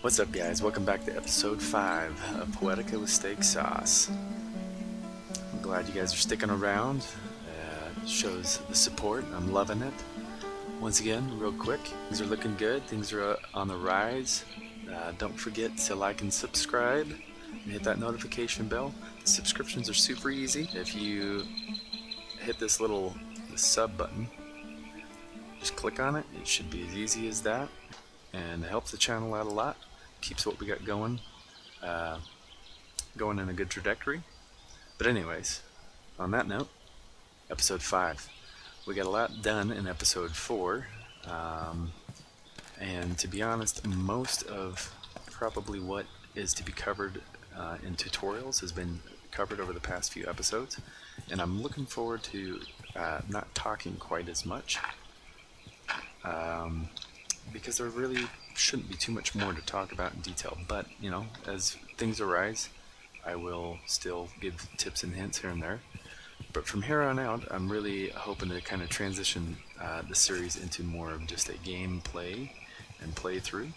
What's up, guys? Welcome back to episode 5 of Poetica with steak sauce. I'm glad you guys are sticking around. It shows the support. I'm loving it. Once again, real quick, things are looking good. Things are on the rise. Don't forget to like and subscribe and hit that notification bell. The subscriptions are super easy. If you hit this little sub button, just click on it. It should be as easy as that, and it helps the channel out a lot. Keeps what we got going in a good trajectory. But anyways, on that note, episode 5. We got a lot done in episode 4, and to be honest, most of probably what is to be covered in tutorials has been covered over the past few episodes, and I'm looking forward to not talking quite as much, because there really shouldn't be too much more to talk about in detail. But you know, as things arise, I will still give tips and hints here and there. But from here on out, I'm really hoping to kind of transition the series into more of just a gameplay and playthrough,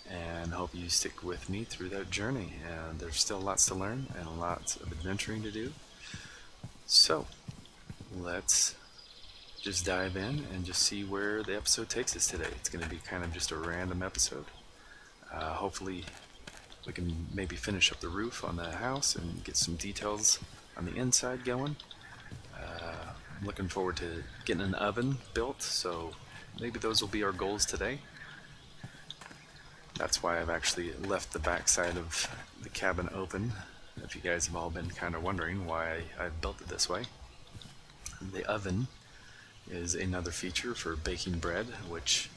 and hope you stick with me through that journey. And there's still lots to learn and lots of adventuring to do. So let's just dive in and just see where the episode takes us today. It's going to be kind of just a random episode. Hopefully we can maybe finish up the roof on the house and get some details on the inside going. I'm looking forward to getting an oven built, so maybe those will be our goals today. That's why I've actually left the back side of the cabin open, if you guys have all been kind of wondering why I've built it this way. The oven is another feature for baking bread, which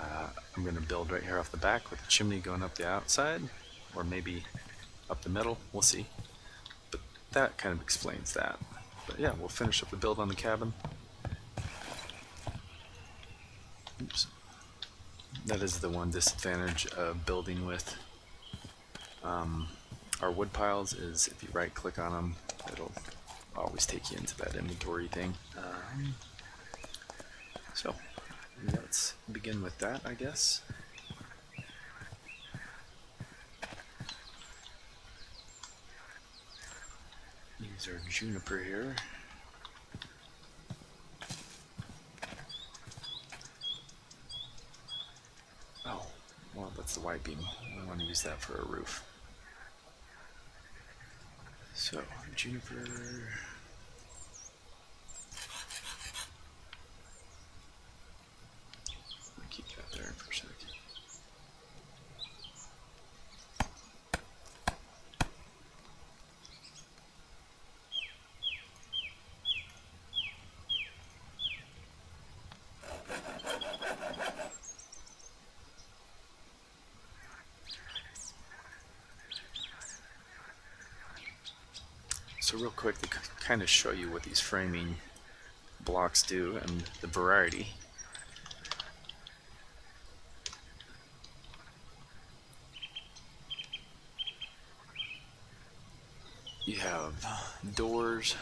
I'm going to build right here off the back with a chimney going up the outside, or maybe up the middle, we'll see. But that kind of explains that. But yeah, we'll finish up the build on the cabin. Oops. That is the one disadvantage of building with our wood piles, is if you right click on them, it'll always take you into that inventory thing. So let's begin with that, I guess. Use our juniper here. Oh, well, that's the white beam. I want to use that for a roof. So, juniper. Keep that there for a second. So real quick, to kind of show you what these framing blocks do and the variety. You have doors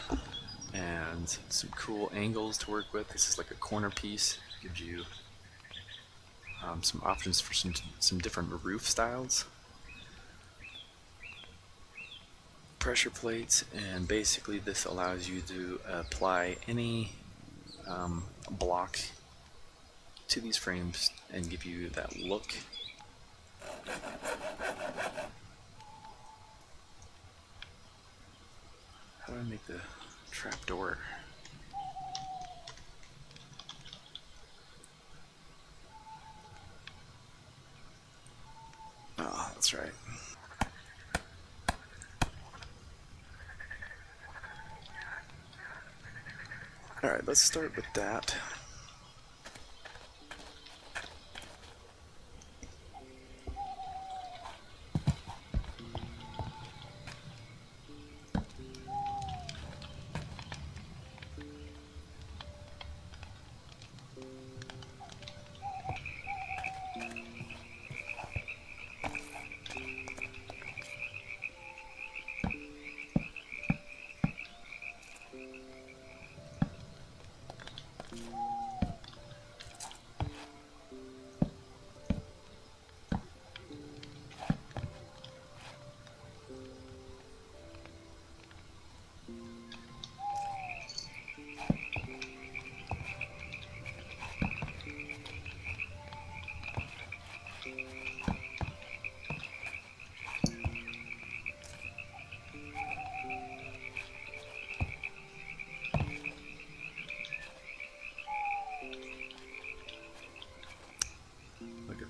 and some cool angles to work with. This is like a corner piece. Gives you some options for some different roof styles. Pressure plates, and basically this allows you to apply any block to these frames and give you that look. How do I make the trap door? Oh, that's right. Alright, let's start with that.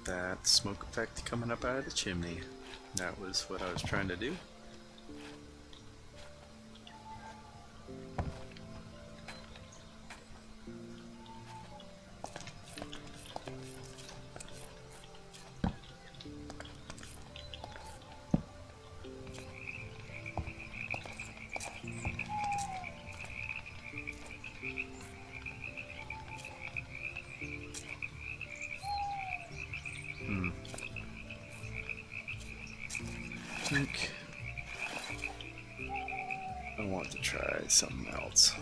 that smoke effect coming up out of the chimney. That was what I was trying to do. I think I want to try something else.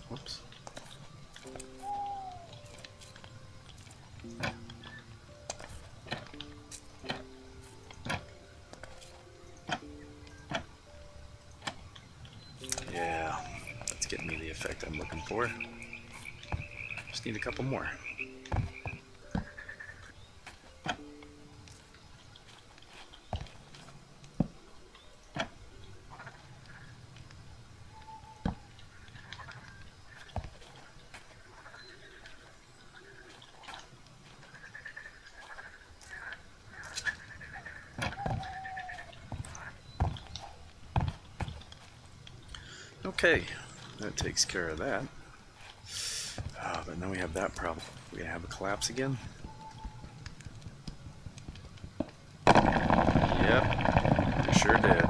Whoops. Yeah, that's getting me the effect I'm looking for. Just need a couple more. Okay, that takes care of that. But now we have that problem. We're gonna have a collapse again. Yep, we sure did.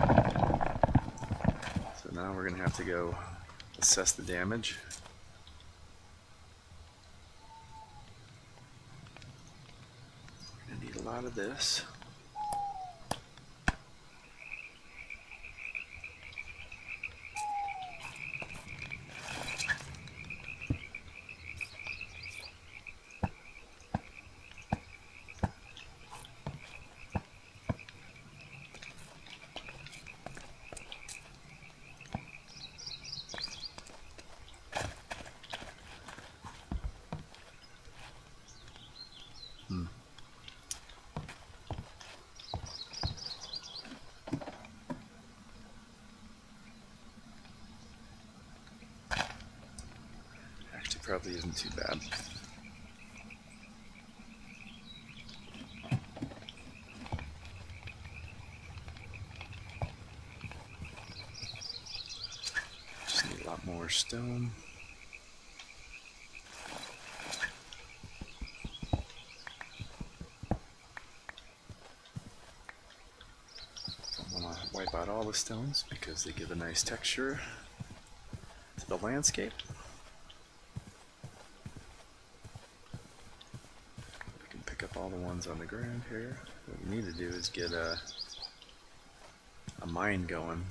So now we're gonna have to go assess the damage. We're gonna need a lot of this. Actually, probably isn't too bad. Just need a lot more stone. Don't want to wipe out all the stones because they give a nice texture to the landscape. We can pick up all the ones on the ground here. What we need to do is get a mine going.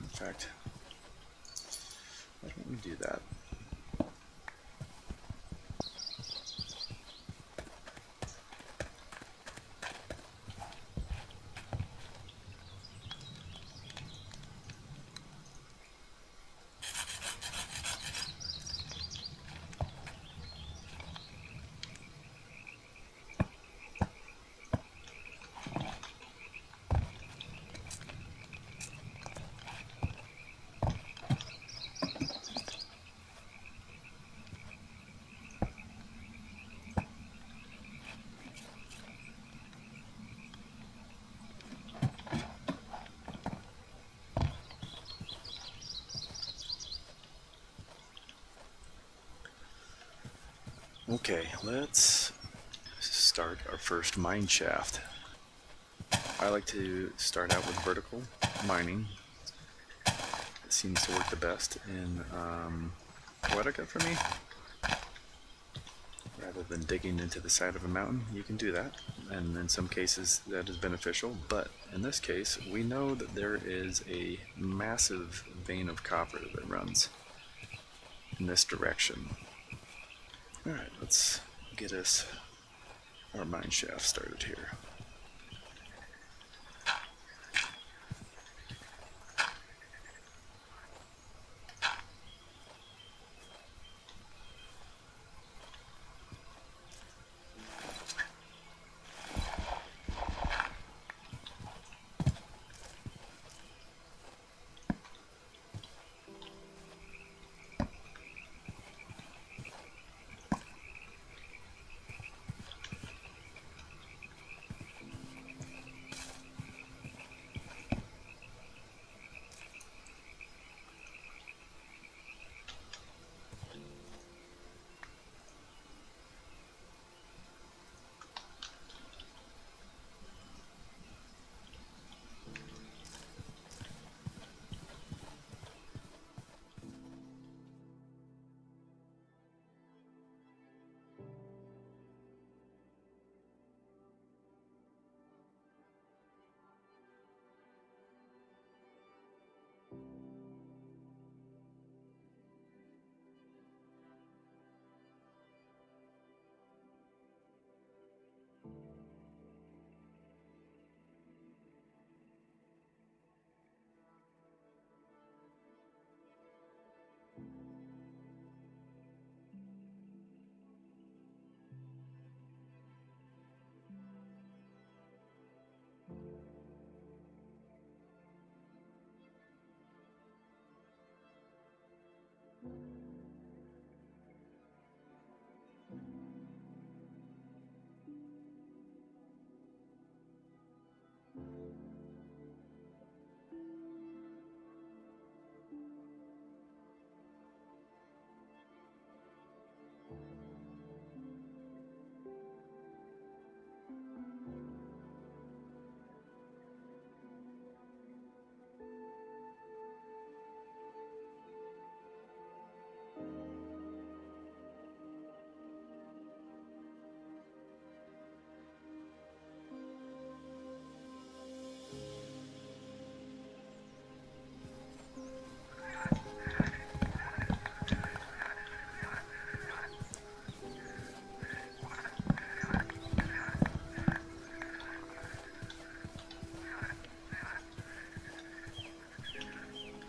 In fact, why don't we do that? Okay, let's start our first mine shaft. I like to start out with vertical mining. It seems to work the best in Poetica for me. Rather than digging into the side of a mountain, you can do that, and in some cases that is beneficial, but in this case we know that there is a massive vein of copper that runs in this direction. Alright, let's get us our mine shaft started here.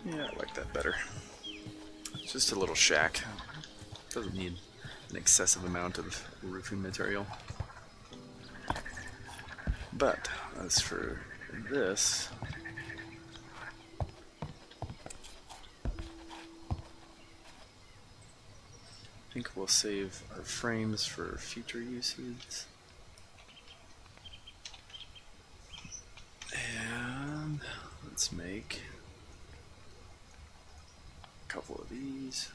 Yeah, I like that better. It's just a little shack. Doesn't need an excessive amount of roofing material. But as for this, I think we'll save our frames for future uses. And let's make a couple of these.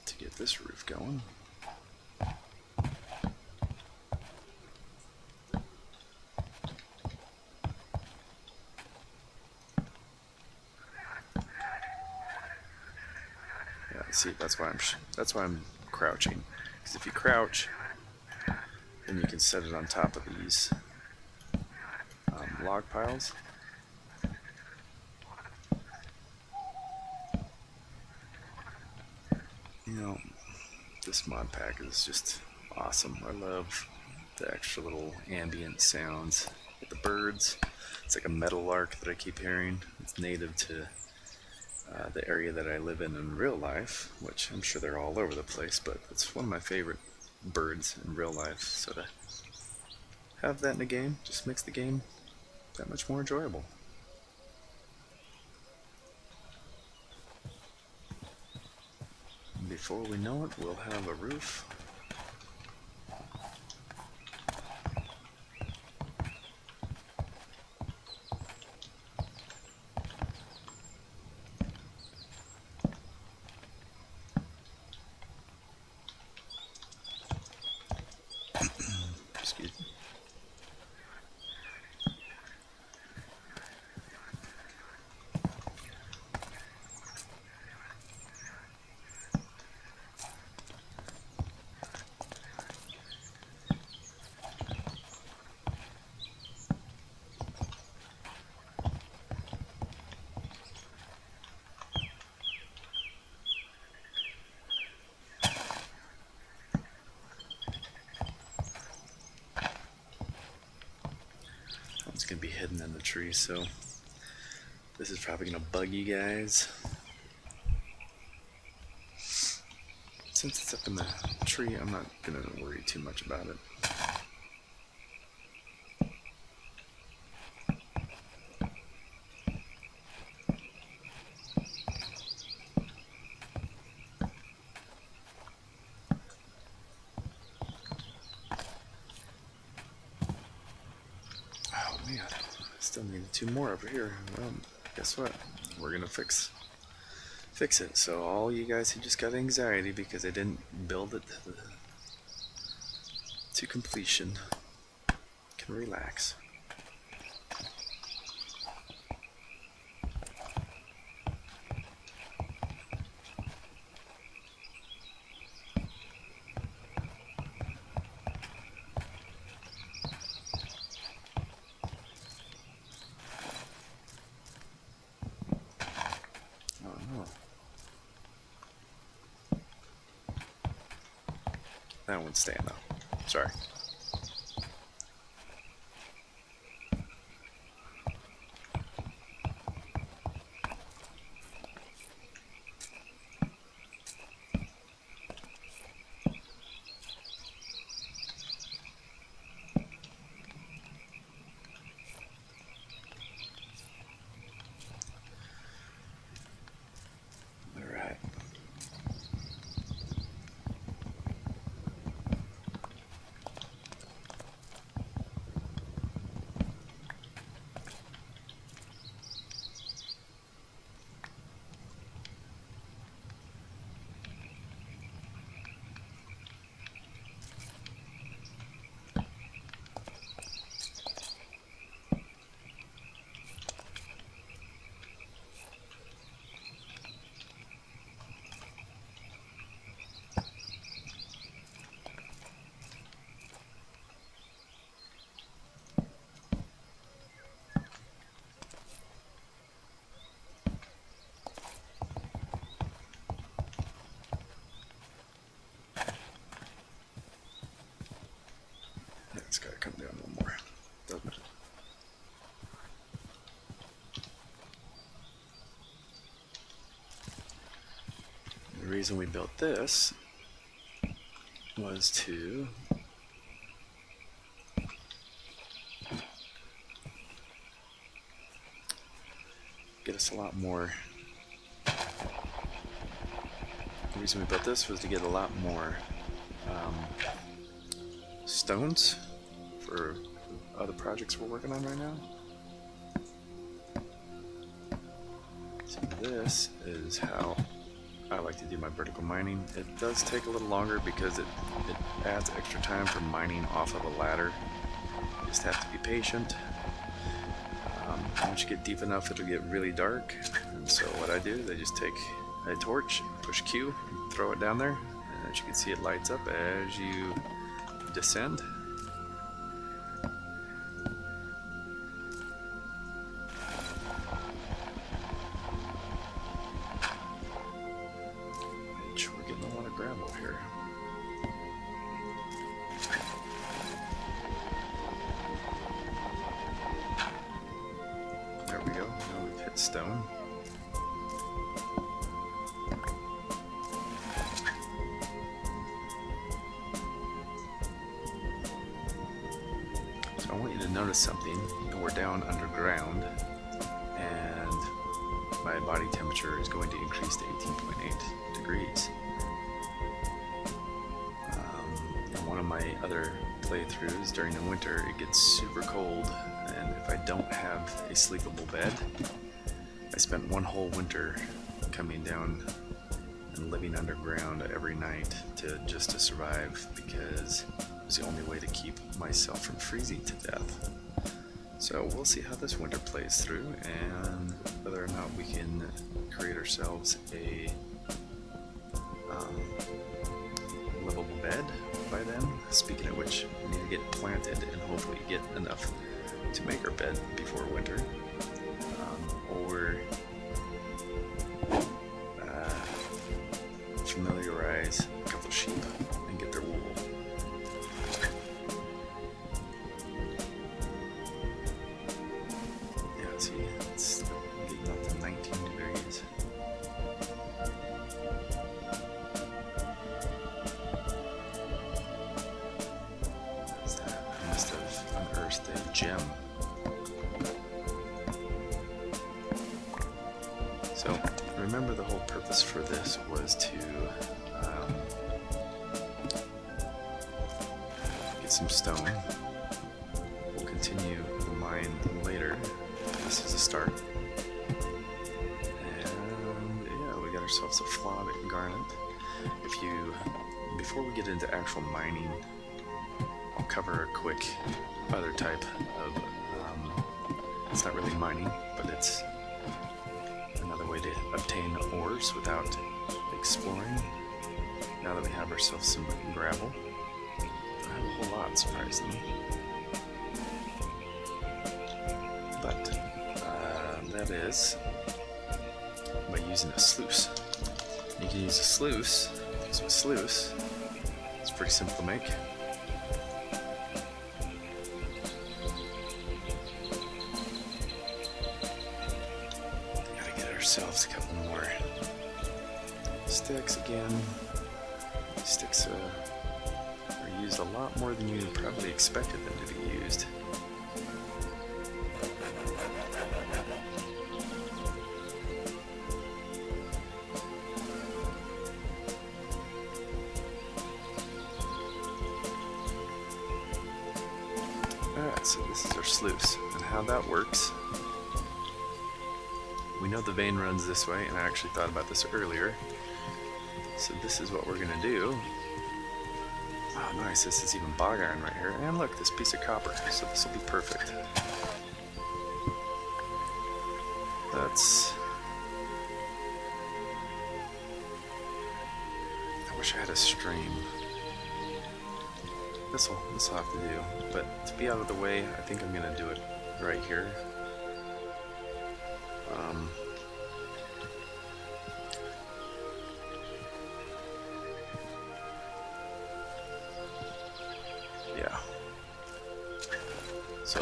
To get this roof going. Yeah, see, that's why I'm crouching. Because if you crouch, then you can set it on top of these log piles. You know, this Modpack is just awesome. I love the extra little ambient sounds with the birds. It's like a meadowlark that I keep hearing. It's native to the area that I live in real life, which I'm sure they're all over the place, but it's one of my favorite birds in real life. So to have that in a game just makes the game that much more enjoyable. And before we know it, we'll have a roof. Excuse me. can be hidden in the tree, so this is probably gonna bug you guys. Since it's up in the tree, I'm not gonna worry too much about it. Oh man, I still needed 2 more over here. Well, guess what? We're gonna fix it. So all you guys who just got anxiety because I didn't build it to completion can relax. Oh no. That one's staying though. Sorry. Alright. It's gotta come down a little more, doesn't it? The reason we built this was to get us a lot more. The reason we built this was to get a lot more stones for other projects we're working on right now. So this is how I like to do my vertical mining. It does take a little longer because it adds extra time for mining off of a ladder. You just have to be patient. Once you get deep enough, it'll get really dark. And so what I do is I just take a torch, push Q, and throw it down there. And as you can see, it lights up as you descend. We're getting a lot of gravel here. There we go. Now we've hit stone. So I want you to notice something. We're down underground, and my body temperature is going to increase to 18.8 degrees. In one of my other playthroughs during the winter, it gets super cold, and if I don't have a sleepable bed, I spent one whole winter coming down and living underground every night just to survive, because it was the only way to keep myself from freezing to death. So we'll see how this winter plays through and whether or not we can create ourselves a livable bed by then. Speaking of which, we need to get planted and hopefully get enough to make our bed before winter. Or familiarize a couple sheep and get their wool. see, it's getting up to 19 degrees. What's that? I must have unearthed a gem. So remember, the whole purpose for this was to get some stone. We'll continue the mine later. This is a start. And yeah, we got ourselves a flawed garnet. Before we get into actual mining, I'll cover a quick other type of, it's not really mining, but it's another way to obtain ores without exploring. Now that we have ourselves some gravel, don't have a whole lot, surprisingly. But that is by using a sluice. You can use a sluice. So a sluice, it's pretty simple to make. Gotta get ourselves a couple more sticks again. Sticks are used a lot more than you probably expected them to be used. Alright, so this is our sluice, and how that works. We know the vein runs this way, and I actually thought about this earlier. So this is what we're going to do. Oh nice, this is even bog iron right here. And look, this piece of copper, so this will be perfect. I wish I had a stream. This'll have to do, but to be out of the way, I think I'm gonna do it right here. Yeah. So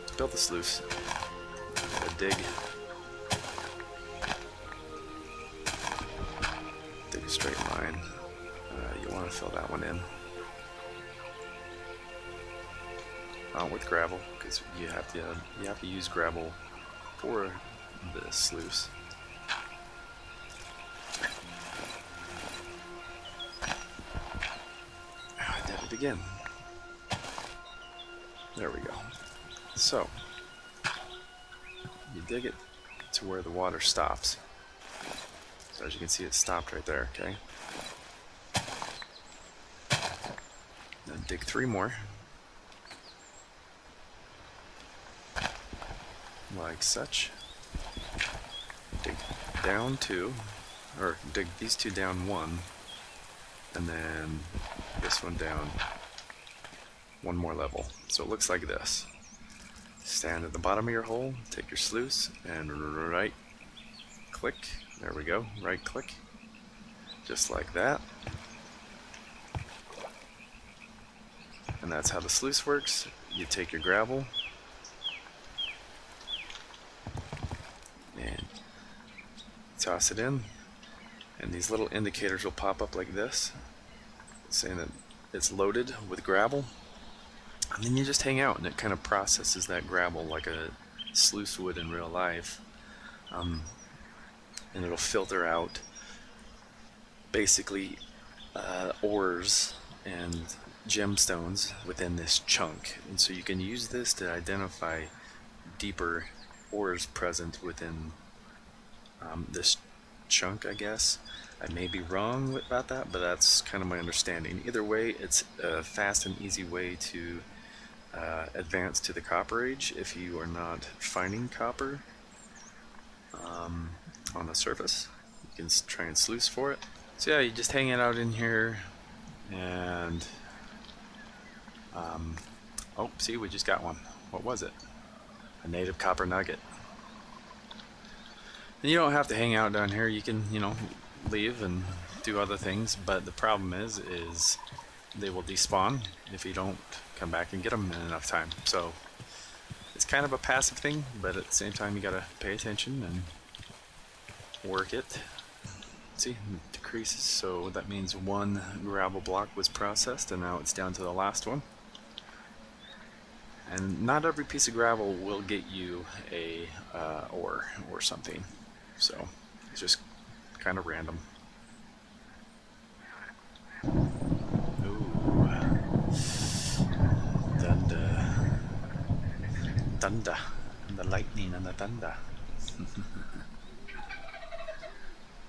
to build the sluice, gotta dig a straight line. You want to fill that one in. With gravel, because you have to use gravel for the sluice. I did it again. There we go. So you dig it to where the water stops. So as you can see, it stopped right there. Okay. Now dig 3 more. Like such. Dig down 2, or dig these 2 down 1, and then this one down 1 more level. So it looks like this. Stand at the bottom of your hole, take your sluice, and right click. There we go. Right click. Just like that. And that's how the sluice works. You take your gravel and toss it in, and these little indicators will pop up like this, saying that it's loaded with gravel. And then you just hang out, and it kind of processes that gravel like a sluice would in real life, and it'll filter out basically ores and gemstones within this chunk. And so you can use this to identify deeper ores present within this chunk, I guess. I may be wrong about that, but that's kind of my understanding. Either way, it's a fast and easy way to advance to the Copper Age if you are not finding copper on the surface. You can try and sluice for it. So yeah, you just hang it out in here, and oh, see, we just got one. What was it? A native copper nugget. And you don't have to hang out down here. You can, leave and do other things, but the problem is they will despawn if you don't come back and get them in enough time. So It's kind of a passive thing, but at the same time you gotta pay attention and work it. See, it decreases, so that means one gravel block was processed and now it's down to the last one. And not every piece of gravel will get you a ore or something, so it's just kind of random. Ooh, thunder, and the lightning and the thunder.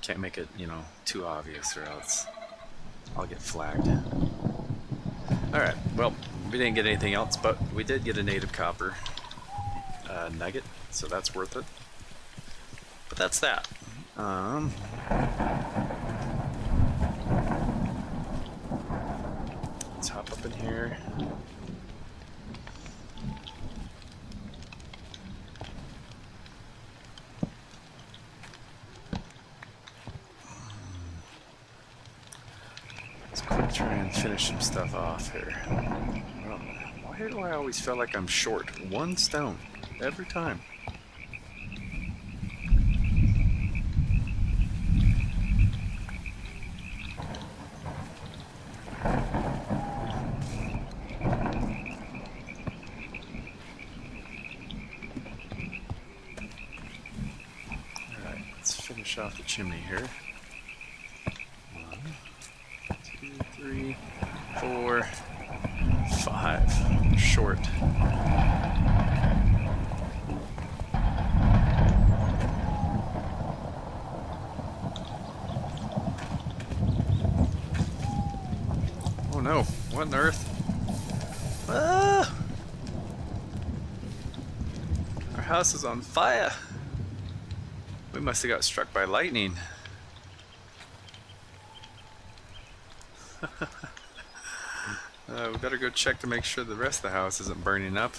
Can't make it, you know, too obvious or else I'll get flagged. Alright, well, we didn't get anything else, but we did get a native copper nugget, so that's worth it. But that's that. Let's hop up in here. Try and finish some stuff off here. Why do I always feel like I'm short? One stone every time. Alright, let's finish off the chimney here. 3, 4, 5. Short. Oh no, what on earth? Ah! Our house is on fire. We must have got struck by lightning. We better go check to make sure the rest of the house isn't burning up.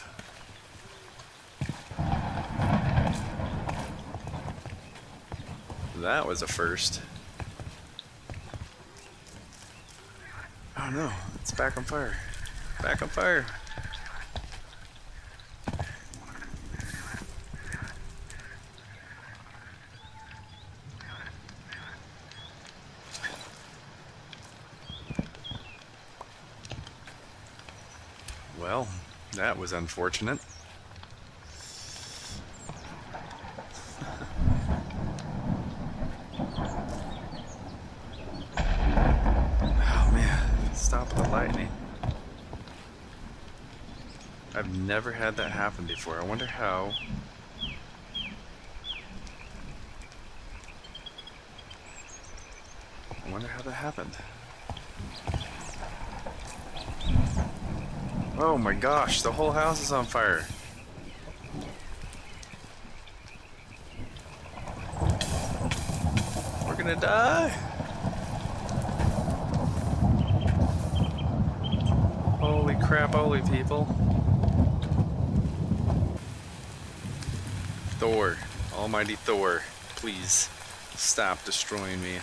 That was a first. Oh no, it's back on fire. Back on fire. Well, that was unfortunate. Oh man, stop the lightning. I've never had that happen before. I wonder how. I wonder how that happened. Oh my gosh, the whole house is on fire. We're gonna die. Holy crap, holy people. Thor, almighty Thor, please stop destroying me.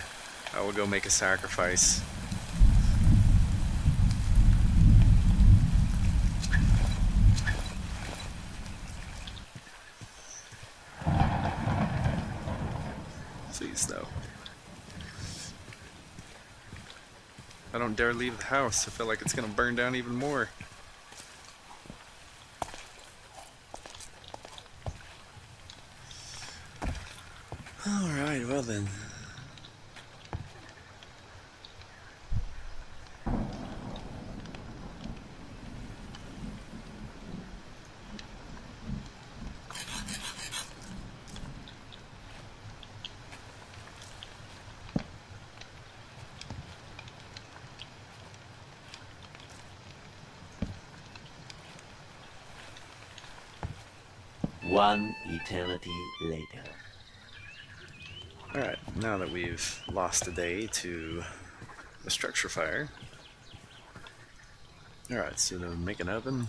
I will go make a sacrifice. Please, no. I don't dare leave the house. I feel like it's gonna burn down even more. Alright, well then. One eternity later. Alright, now that we've lost a day to the structure fire. Alright, so to make an oven,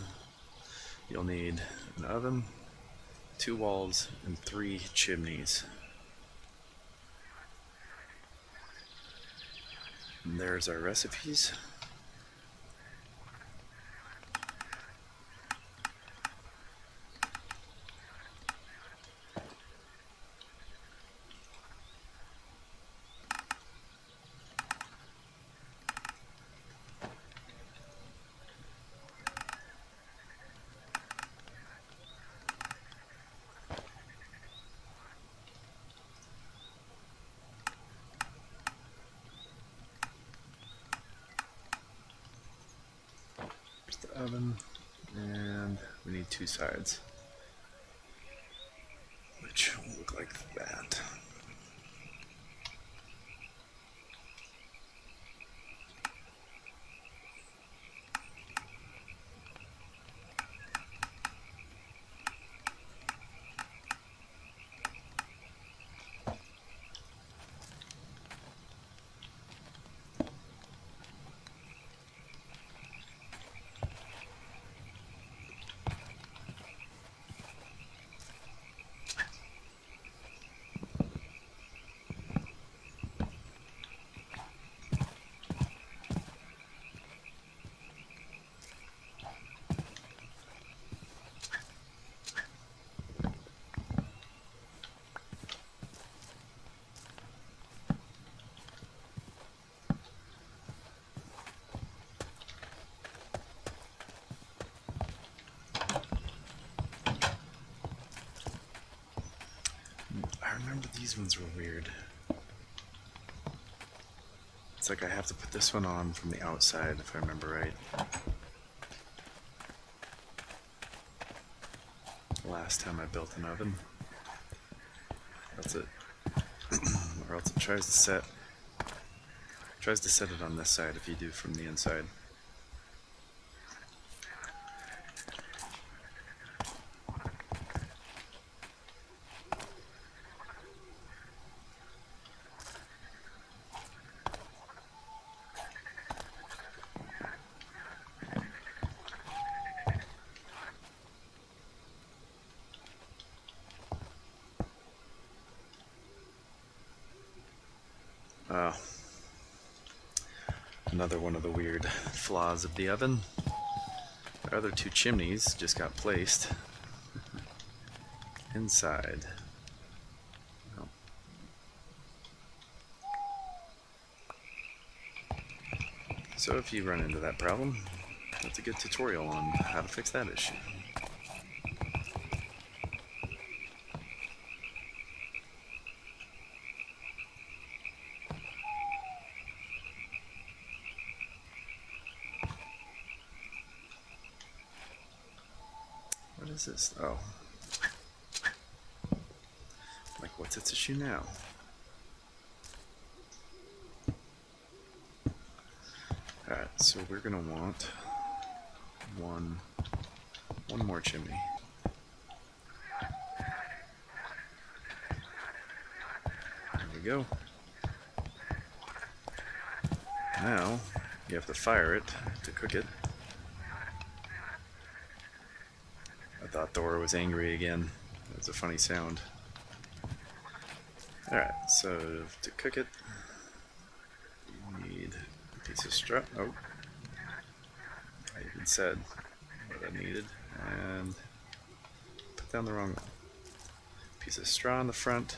you'll need an oven, 2 walls, and 3 chimneys. And there's our recipes. oven, and we need 2 sides, which will look like that. I remember these ones were weird. It's like I have to put this one on from the outside, if I remember right. Last time I built an oven. Or else it tries to set it on this side if you do from the inside. Another one of the weird flaws of the oven. The other 2 chimneys just got placed inside. Oh. So if you run into that problem, that's a good tutorial on how to fix that issue. What is this? Oh. Like, what's its issue now? Alright, so we're gonna want one more chimney. There we go. Now, you have to fire it to cook it. I thought Thor was angry again. That was a funny sound. Alright, so to cook it, you need a piece of straw. Oh, I even said what I needed. And put down the wrong one. Piece of straw in the front,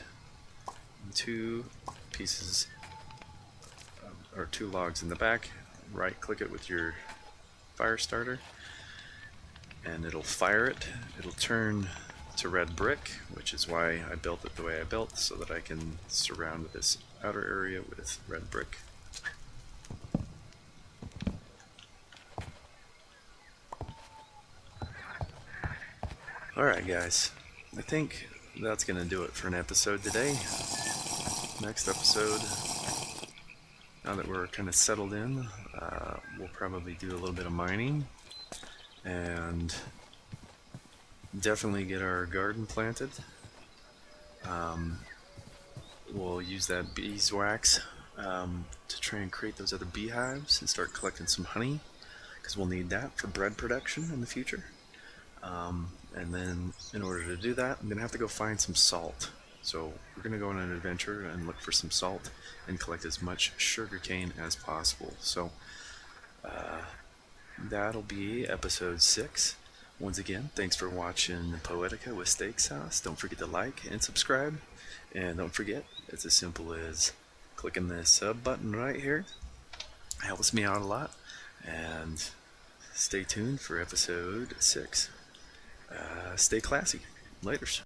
and 2 pieces, or 2 logs in the back. Right click it with your fire starter, and it'll fire it. It'll turn to red brick, which is why I built it the way I built, so that I can surround this outer area with red brick. Alright guys, I think that's going to do it for an episode today. Next episode, now that we're kind of settled in, we'll probably do a little bit of mining and definitely get our garden planted. We'll use that beeswax to try and create those other beehives and start collecting some honey, because we'll need that for bread production in the future. And then in order to do that, I'm going to have to go find some salt. So we're going to go on an adventure and look for some salt and collect as much sugarcane as possible. So that'll be episode 6. Once again, thanks for watching Poetica with steak sauce. Don't forget to like and subscribe. And don't forget, it's as simple as clicking this sub button right here. It helps me out a lot. And stay tuned for episode 6. Stay classy. Laters.